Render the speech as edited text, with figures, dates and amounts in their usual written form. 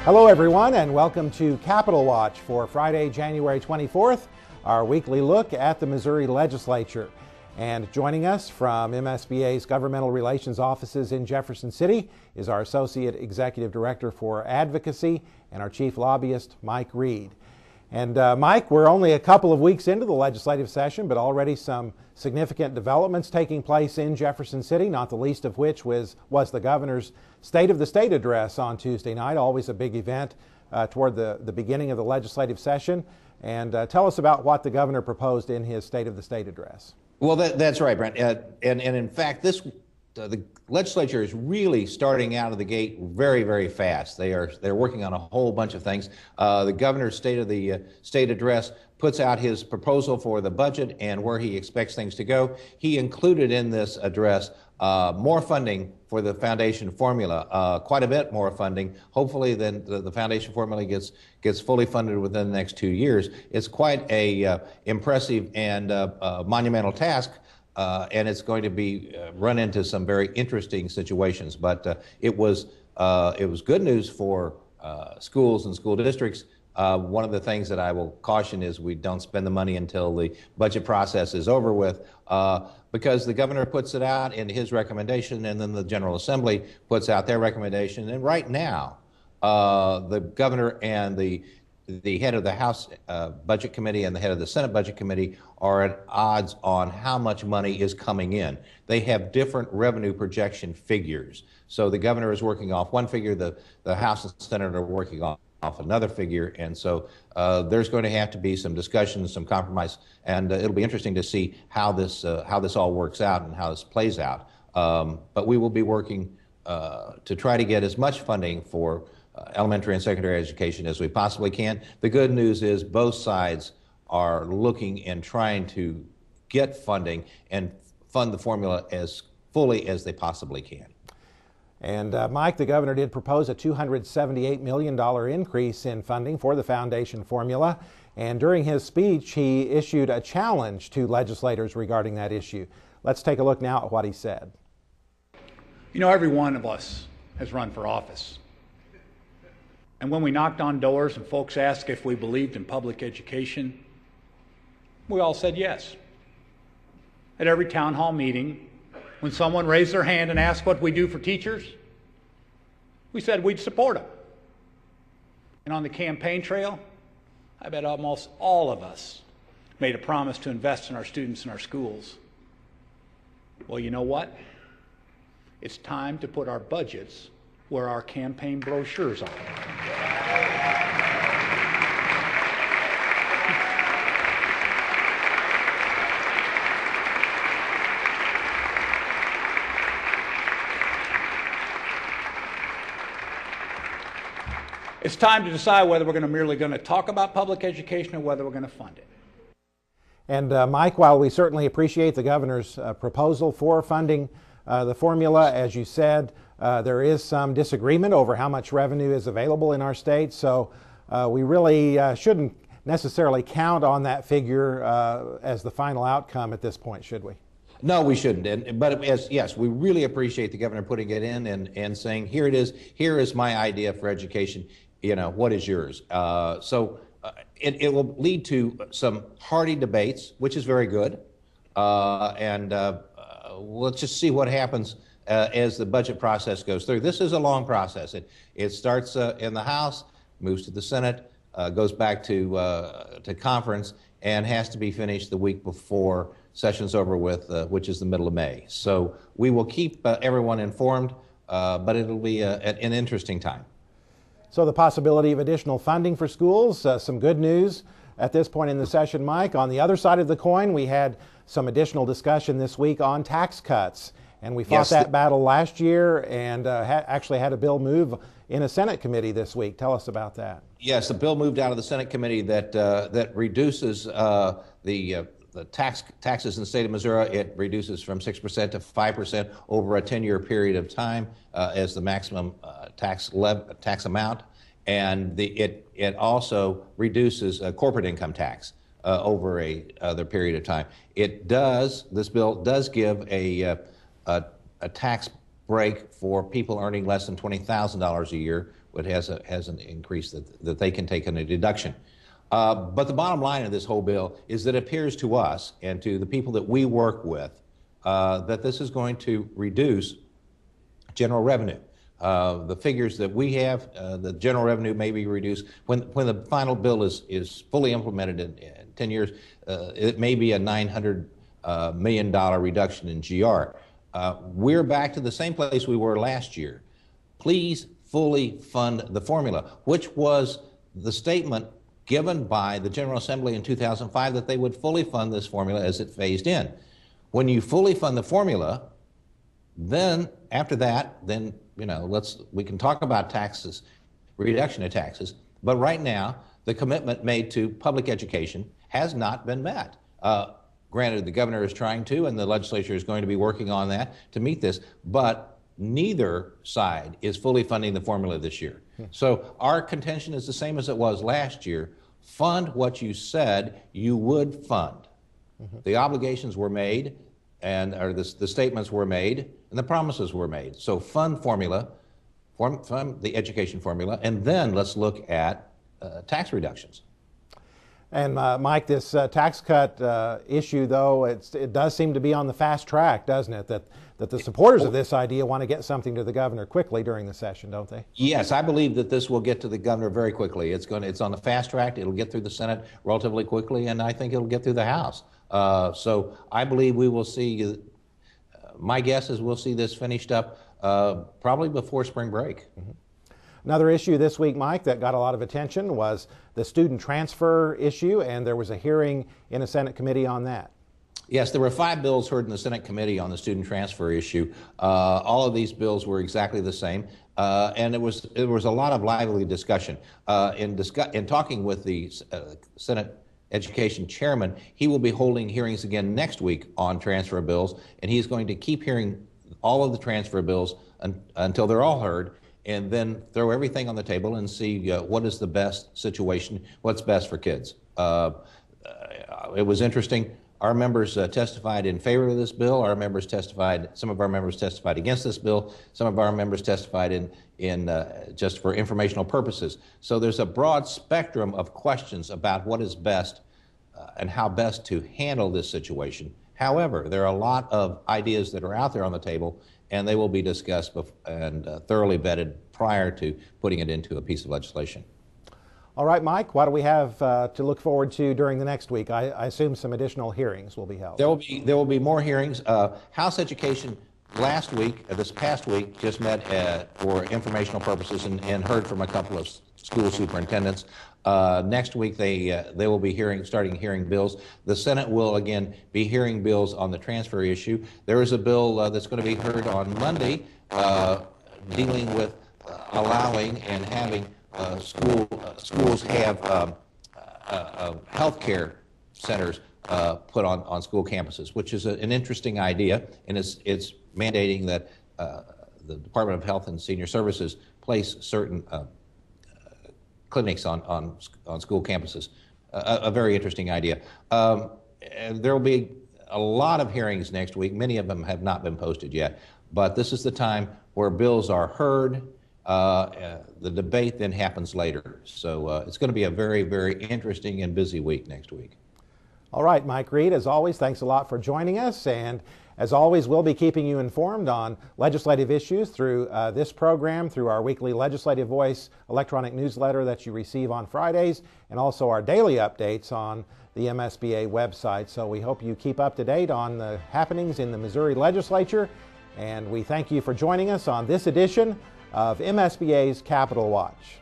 Hello everyone, and welcome to Capitol Watch for Friday, January 24th, our weekly look at the Missouri Legislature. And joining us from MSBA's Governmental Relations offices in Jefferson City is our Associate Executive Director for Advocacy and our Chief Lobbyist, Mike Reed. And Mike, we're only a couple of weeks into the legislative session, but already some significant developments taking place in Jefferson City, not the least of which was the governor's State of the State address on Tuesday night, always a big event toward the beginning of the legislative session. And tell us about what the governor proposed in his State of the State address. Well, that's right, Brent. And in fact, the legislature is really starting out of the gate very, very fast. They're working on a whole bunch of things. The governor's State of the State address puts out his proposal for the budget and where he expects things to go. He included in this address more funding for the foundation formula, quite a bit more funding. Hopefully, then the foundation formula gets fully funded within the next 2 years. It's quite a impressive and monumental task. And it's going to be run into some very interesting situations. But it was good news for schools and school districts. One of the things that I will caution is we don't spend the money until the budget process is over with, because the governor puts it out in his recommendation, and then the General Assembly puts out their recommendation. And right now, the governor and the head of the House Budget Committee and the head of the Senate Budget Committee are at odds on how much money is coming in. They have different revenue projection figures. So the governor is working off one figure, the House and Senate are working off another figure, and so there's going to have to be some discussion, some compromise, and it'll be interesting to see how this all works out and how this plays out. But we will be working to try to get as much funding for elementary and secondary education as we possibly can. The good news is both sides are looking and trying to get funding and fund the formula as fully as they possibly can. And Mike, the governor did propose a $278 million increase in funding for the foundation formula. And during his speech, he issued a challenge to legislators regarding that issue. Let's take a look now at what he said. You know, every one of us has run for office. And when we knocked on doors and folks asked if we believed in public education, we all said yes. At every town hall meeting, when someone raised their hand and asked what we do for teachers, we said we'd support them. And on the campaign trail, I bet almost all of us made a promise to invest in our students and our schools. Well, you know what? It's time to put our budgets where our campaign brochures are. It's time to decide whether we're merely going to talk about public education or whether we're going to fund it. And Mike, while we certainly appreciate the governor's proposal for funding the formula, as you said, there is some disagreement over how much revenue is available in our state, so we really shouldn't necessarily count on that figure as the final outcome at this point, should we? No, we shouldn't. But yes, we really appreciate the governor putting it in and saying, here it is, here is my idea for education, you know, what is yours? So it will lead to some hearty debates, which is very good. And let's just see what happens as the budget process goes through. This is a long process. It starts in the House, moves to the Senate, goes back to conference, and has to be finished the week before session's over with, which is the middle of May. So we will keep everyone informed, but it'll be an interesting time. So the possibility of additional funding for schools, some good news at this point in the session, Mike. On the other side of the coin, we had some additional discussion this week on tax cuts. And we fought that battle last year and actually had a bill move in a Senate committee this week. Tell us about that. Yes, the bill moved out of the Senate committee that reduces the taxes in the state of Missouri. It reduces from 6% to 5% over a 10-year period of time as the maximum tax amount, and it also reduces corporate income tax over the period of time. This bill does give a tax break for people earning less than $20,000 a year, has an increase that they can take in a deduction. But the bottom line of this whole bill is that it appears to us and to the people that we work with that this is going to reduce general revenue. The figures that we have, the general revenue may be reduced. When the final bill is fully implemented in 10 years, it may be a $900 million reduction in GR. We're back to the same place we were last year. Please fully fund the formula, which was the statement given by the General Assembly in 2005 that they would fully fund this formula as it phased in. When you fully fund the formula, then after that, then we can talk about taxes, reduction of taxes, but right now the commitment made to public education has not been met. Granted, the governor is trying to, and the legislature is going to be working on that to meet this, but neither side is fully funding the formula this year. So our contention is the same as it was last year. Fund what you said you would fund. The obligations were made, or the statements were made, and the promises were made. So fund formula, fund the education formula, and then let's look at tax reductions. And Mike, this tax cut issue, though, it does seem to be on the fast track, doesn't it? That the supporters of this idea want to get something to the governor quickly during the session, don't they? Yes, I believe that this will get to the governor very quickly. It's on the fast track. It'll get through the Senate relatively quickly, and I think it'll get through the House. So I believe we will see. My guess is we'll see this finished up probably before spring break. Another issue this week, Mike, that got a lot of attention was the student transfer issue, and there was a hearing in a Senate committee on that. Yes, there were 5 bills heard in the Senate committee on the student transfer issue. All of these bills were exactly the same, and it was a lot of lively discussion. In talking with the Senate Education Chairman, he will be holding hearings again next week on transfer bills, and he's going to keep hearing all of the transfer bills until they're all heard, and then throw everything on the table and see what is the best situation, what's best for kids. It was interesting. Our members testified in favor of this bill. Some of our members testified against this bill. Some of our members testified in just for informational purposes. So there's a broad spectrum of questions about what is best and how best to handle this situation. However, there are a lot of ideas that are out there on the table, and they will be discussed and thoroughly vetted prior to putting it into a piece of legislation. All right, Mike, what do we have to look forward to during the next week? I assume some additional hearings will be held. There will be more hearings. House Education this past week, just met for informational purposes and heard from a couple of school superintendents. Next week, they will be starting hearing bills. The Senate will again be hearing bills on the transfer issue. There is a bill that's going to be heard on Monday dealing with allowing and having schools have health care centers put on school campuses, which is an interesting idea, and it's mandating that the Department of Health and Senior Services place certain clinics on school campuses. A very interesting idea. And there will be a lot of hearings next week. Many of them have not been posted yet, but this is the time where bills are heard. The debate then happens later. So it's going to be a very, very interesting and busy week next week. All right, Mike Reed, as always, thanks a lot for joining us. And as always, we'll be keeping you informed on legislative issues through this program, through our weekly Legislative Voice electronic newsletter that you receive on Fridays, and also our daily updates on the MSBA website. So we hope you keep up to date on the happenings in the Missouri legislature. And we thank you for joining us on this edition of MSBA's Capitol Watch.